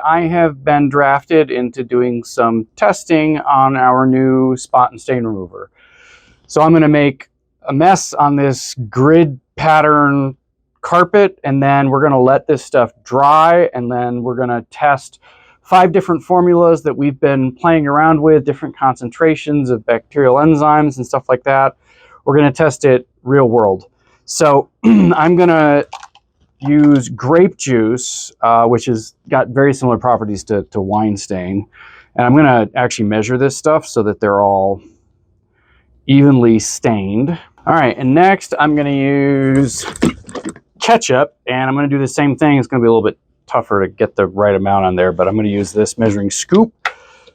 I have been drafted into doing some testing on our new spot and stain remover. So I'm going to make a mess on this grid pattern carpet, and then we're going to let this stuff dry, and then we're going to test 5 different formulas that we've been playing around with, different concentrations of bacterial enzymes and stuff like that. We're going to test it real world. So I'm going to use grape juice, which has got very similar properties to wine stain. And I'm going to actually measure this stuff so that they're all evenly stained. All right, and next I'm going to use ketchup, and I'm going to do the same thing. It's going to be a little bit tougher to get the right amount on there, but I'm going to use this measuring scoop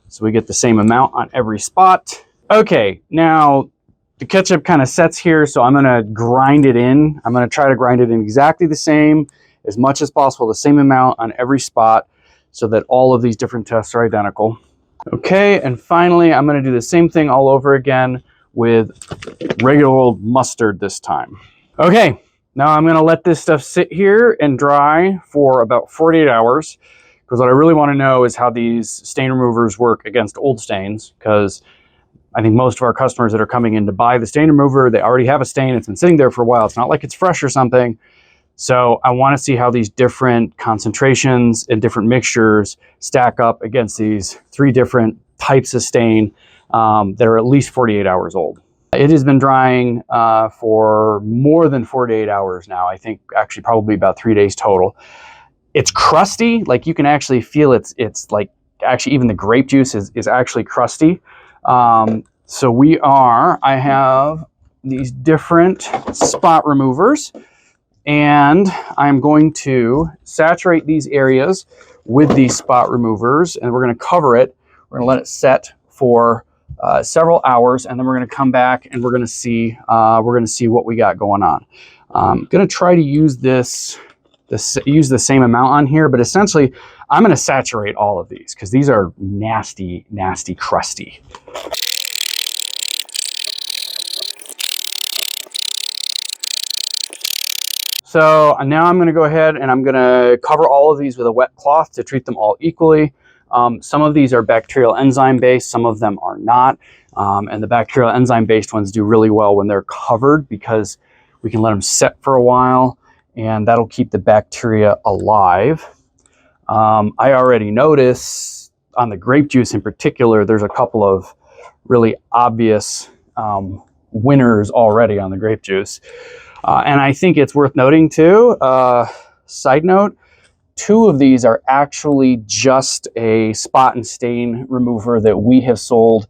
so we get the same amount on every spot. Okay, now the ketchup kind of sets here, so I'm going to grind it in. I'm going to try to grind it in exactly the same, as much as possible, the same amount on every spot, so that all of these different tests are identical. Okay, and finally, I'm going to do the same thing all over again with regular old mustard this time. Okay, now I'm going to let this stuff sit here and dry for about 48 hours, because what I really want to know is how these stain removers work against old stains, because I think most of our customers that are coming in to buy the stain remover, they already have a stain. It's been sitting there for a while. It's not like it's fresh or something. So I want to see how these different concentrations and different mixtures stack up against these 3 different types of stain that are at least 48 hours old. It has been drying for more than 48 hours now. I think actually probably about 3 days total. It's crusty. Like you can actually feel it's like actually even the grape juice is actually crusty. So I have these different spot removers, and I'm going to saturate these areas with these spot removers, and we're going to cover it. We're going to let it set for several hours, and then we're going to come back and we're going to see what we got going on. I'm going to try to use use the same amount on here, but essentially I'm going to saturate all of these because these are nasty, nasty, crusty. So now I'm going to go ahead and I'm going to cover all of these with a wet cloth to treat them all equally. Some of these are bacterial enzyme based, some of them are not. And the bacterial enzyme based ones do really well when they're covered because we can let them set for a while and that'll keep the bacteria alive. I already notice on the grape juice in particular, there's a couple of really obvious winners already on the grape juice. And I think it's worth noting too, side note, 2 of these are actually just a spot and stain remover that we have sold.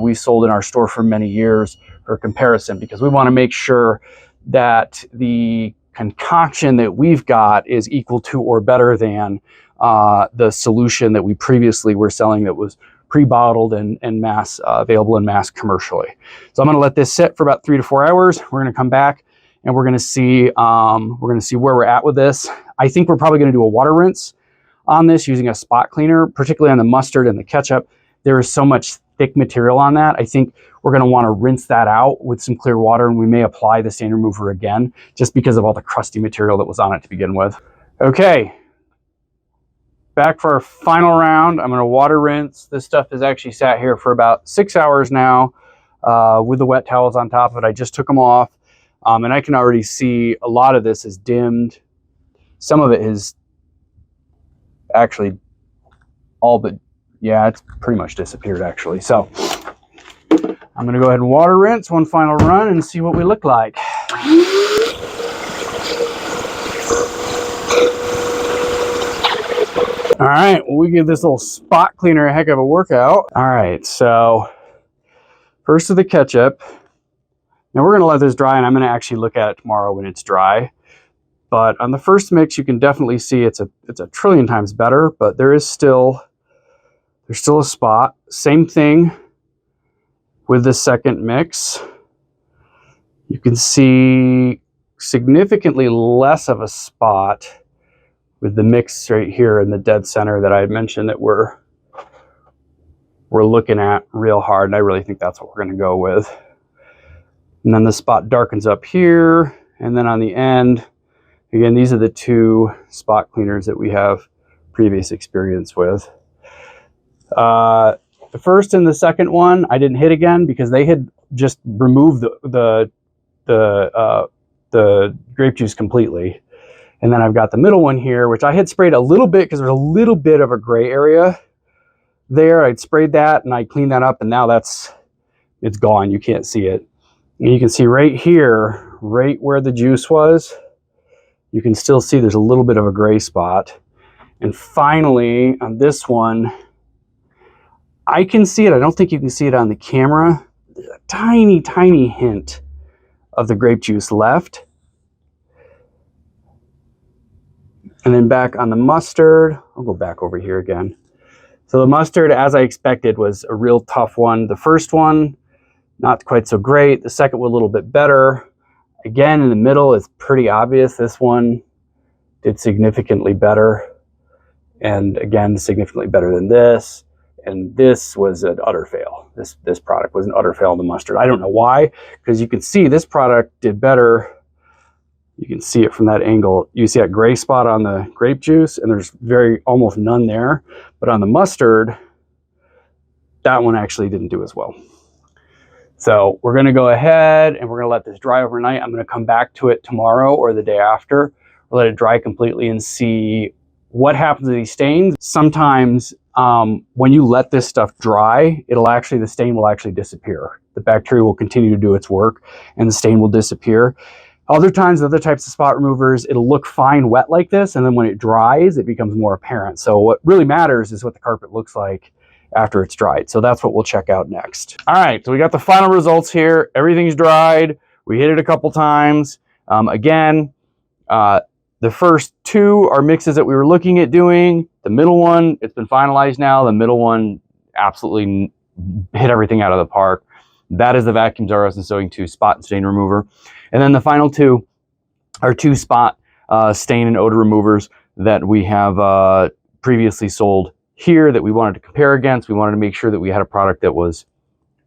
We've sold in our store for many years for comparison because we want to make sure that the concoction that we've got is equal to or better than the solution that we previously were selling that was pre-bottled and mass available in mass commercially. So I'm going to let this sit for about 3 to 4 hours. We're going to come back and we're going to see where we're at with this. I think we're probably going to do a water rinse on this using a spot cleaner, particularly on the mustard and the ketchup. There is so much thick material on that. I think we're going to want to rinse that out with some clear water, and we may apply the stain remover again just because of all the crusty material that was on it to begin with. Okay, back for our final round. I'm going to water rinse. This stuff has actually sat here for about 6 hours now with the wet towels on top of it. I just took them off, and I can already see a lot of this is dimmed. Some of it is actually all but, yeah, it's pretty much disappeared actually. So I'm going to go ahead and water rinse one final run and see what we look like. All right, well, we give this little spot cleaner a heck of a workout. All right, so first with the ketchup. Now we're going to let this dry, and I'm going to actually look at it tomorrow when it's dry. But on the first mix, you can definitely see it's a trillion times better, but there's still a spot. Same thing with the second mix. You can see significantly less of a spot with the mix right here in the dead center that I had mentioned that we're looking at real hard, and I really think that's what we're going to go with. And then the spot darkens up here, and then on the end, again, these are the 2 spot cleaners that we have previous experience with. The first and the second one I didn't hit again because they had just removed the grape juice completely. And then I've got the middle one here, which I had sprayed a little bit because there's a little bit of a gray area there. I'd sprayed that and I cleaned that up, and now it's gone. You can't see it. And you can see right here, right where the juice was, you can still see there's a little bit of a gray spot. And finally, on this one, I can see it. I don't think you can see it on the camera. There's a tiny, tiny hint of the grape juice left. And then back on the mustard, I'll go back over here again. So the mustard, as I expected, was a real tough one. The first one, not quite so great. The second one, a little bit better. Again, in the middle, it's pretty obvious. This one did significantly better. And again, significantly better than this. And this was an utter fail. This product was an utter fail on the mustard. I don't know why, because you can see this product did better. You can see it from that angle. You see that gray spot on the grape juice, and there's almost none there. But on the mustard, that one actually didn't do as well. So we're gonna go ahead and we're gonna let this dry overnight. I'm gonna come back to it tomorrow or the day after. We'll let it dry completely and see what happens to these stains. Sometimes when you let this stuff dry, the stain will actually disappear. The bacteria will continue to do its work and the stain will disappear. Other times, other types of spot removers, it'll look fine wet like this, and then when it dries, it becomes more apparent. So what really matters is what the carpet looks like after it's dried. So that's what we'll check out next. All right, so we got the final results here. Everything's dried. We hit it a couple times. Again, the first two are mixes that we were looking at doing. The middle one, it's been finalized now. The middle one absolutely hit everything out of the park. That is the Vacuum Zaros and Sewing 2 spot and stain remover. And then the final two are 2 spot stain and odor removers that we have previously sold here that we wanted to compare against. We wanted to make sure that we had a product that was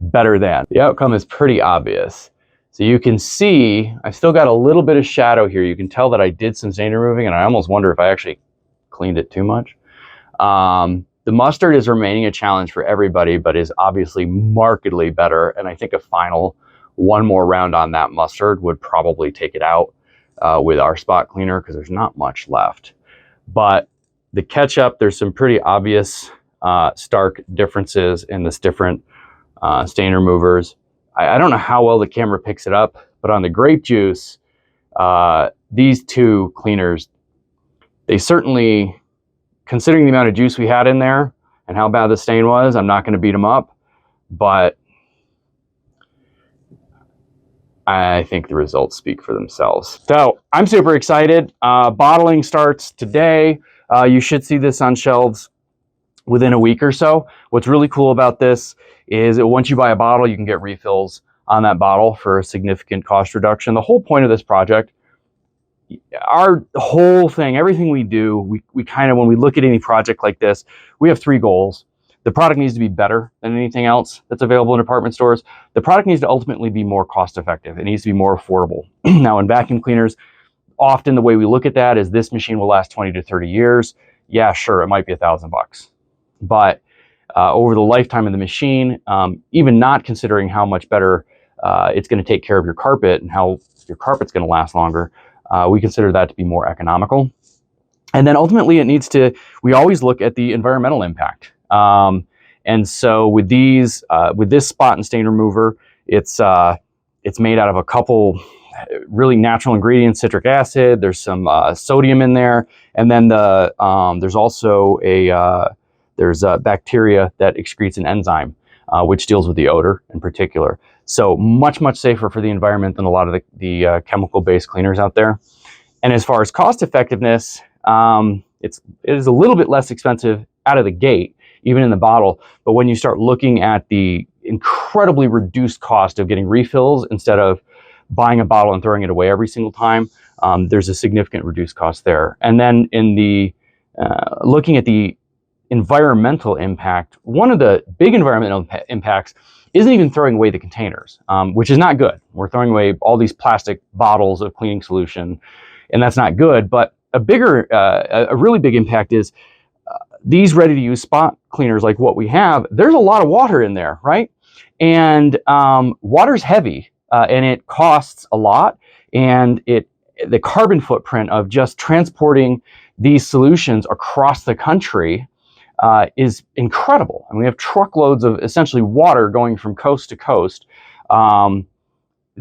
better than. The outcome is pretty obvious. So you can see, I've still got a little bit of shadow here. You can tell that I did some stain removing, and I almost wonder if I actually cleaned it too much. The mustard is remaining a challenge for everybody, but is obviously markedly better. And I think a final one more round on that mustard would probably take it out with our spot cleaner, because there's not much left. But the ketchup, there's some pretty obvious stark differences in this different stain removers. I don't know how well the camera picks it up, but on the grape juice, these two cleaners, they certainly, considering the amount of juice we had in there and how bad the stain was, I'm not going to beat them up, but I think the results speak for themselves. So I'm super excited. Bottling starts today. You should see this on shelves within a week or so. What's really cool about this is that once you buy a bottle, you can get refills on that bottle for a significant cost reduction. The whole point of this project, our whole thing, everything we do, we kind of, when we look at any project like this, we have 3 goals. The product needs to be better than anything else that's available in department stores. The product needs to ultimately be more cost effective. It needs to be more affordable. Now in vacuum cleaners, often the way we look at that is this machine will last 20 to 30 years. Yeah, sure, it might be $1,000 bucks. But over the lifetime of the machine, even not considering how much better it's going to take care of your carpet and how your carpet's going to last longer, we consider that to be more economical. And then ultimately it needs to, we always look at the environmental impact. And so with these, with this spot and stain remover, it's made out of a couple really natural ingredients, citric acid, there's some sodium in there, and then there's also there's a bacteria that excretes an enzyme, which deals with the odor in particular. So much, much safer for the environment than a lot of the chemical-based cleaners out there. And as far as cost effectiveness, it is a little bit less expensive out of the gate, even in the bottle. But when you start looking at the incredibly reduced cost of getting refills instead of buying a bottle and throwing it away every single time, there's a significant reduced cost there. And then in the looking at the environmental impact, one of the big environmental impacts isn't even throwing away the containers, which is not good. We're throwing away all these plastic bottles of cleaning solution, and that's not good. But a really big impact is these ready-to-use spot cleaners like what we have, there's a lot of water in there, right? And water's heavy, and it costs a lot, and the carbon footprint of just transporting these solutions across the country is incredible. And we have truckloads of essentially water going from coast to coast.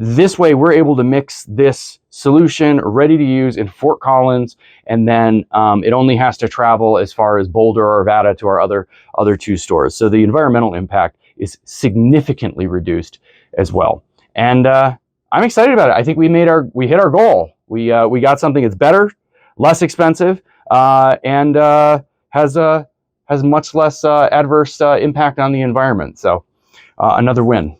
This way, we're able to mix this solution ready to use in Fort Collins, and then it only has to travel as far as Boulder or Arvada to our other 2 stores. So the environmental impact is significantly reduced as well. And I'm excited about it. I think we hit our goal. We got something that's better, less expensive, and has much less adverse impact on the environment. So another win.